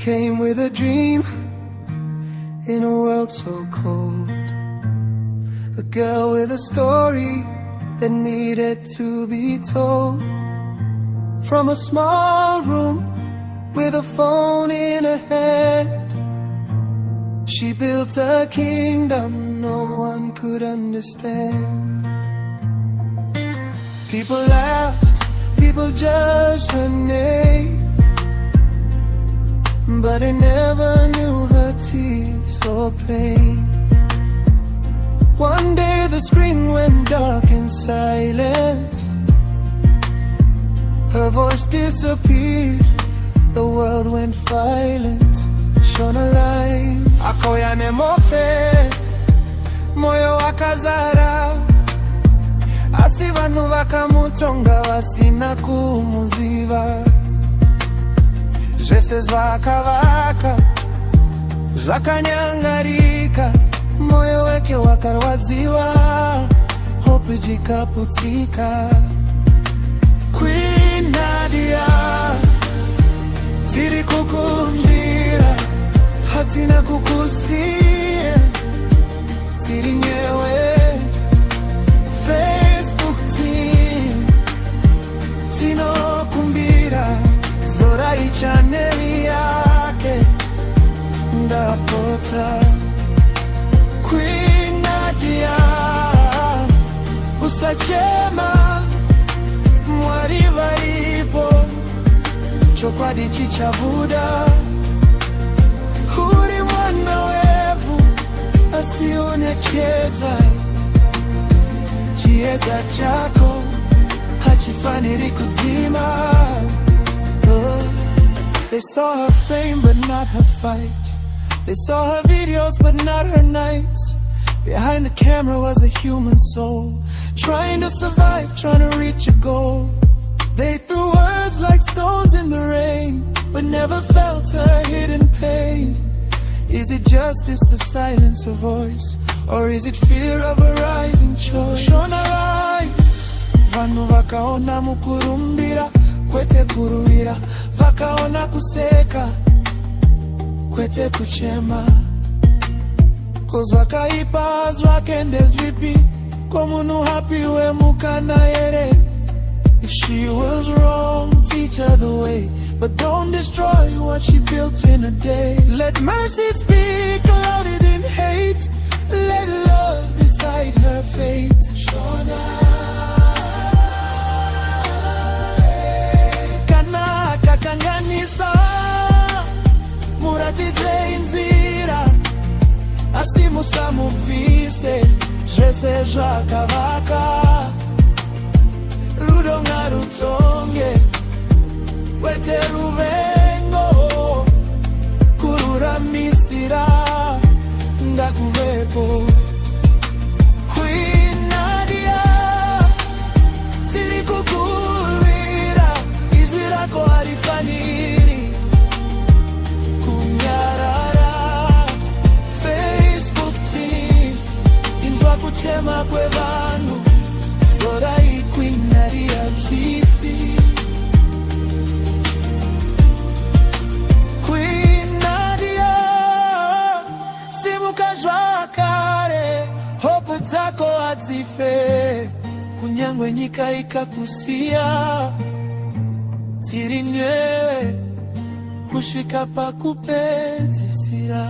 came with a dream in a world so cold. A girl with a story that needed to be told. From a small room with a phone in her hand, she built a kingdom no one could understand. People laughed, people judged her name, but I never knew her tears or pain. One day the screen went dark and silent. Her voice disappeared, the world went violent. Shone a light, akoya nemofe, moyo wakazara. Asi vanu vakamutonga vasina kumuziva. Zvese zvakavaka, zvakanyangarika. Moyo wake wakarwadziwa, hope jikaputika. Queen Nadia, tiri kukumbira, hatina kukusia, tiri nyewe. Facebook team, tino kumbira, zora ichaneli yake, ndapota. Queen Nadia, usachema, mwari varipo, chokwadi chichabuda. Uri mwana wevu, asionekeza. Chieza chako, hachifaniri kuzima. They saw her fame but not her fight. They saw her videos but not her nights. Behind the camera was a human soul, trying to survive, trying to reach a goal. They threw words like stones in the rain, but never felt her hidden pain. Is it justice to silence her voice, or is it fear of a rising choice? Shona rise, vanu vakaona mukurumbira, kwete kuruwira, vakaona kuseka, kwete kuchema. Cause wakaipa zvakendez vipi, komunu happy we mukana ere. If she was wrong, teach her the way, but don't destroy what she built in a day. Let mercy speak louder than hate. Let love decide her fate. Shona, kana kakanganisa, muratidze inzira. Asimusa muvise, zvese zvakavaka. Rudonga rutonge, kwete ruvengo. Kururamisira, ngakuvepo. Queen Nadia, tiri kukulwira, izwi rako harifaniri kunyarara. Facebook team, inzwa kuchema kwevanhu, zorai Queen Nadia TV. Queen Nadia, simuka zvakare, hope dzako hadzife. Kunyangwe nyika ikakusiya, tiri newe kusvika pakupedzisira.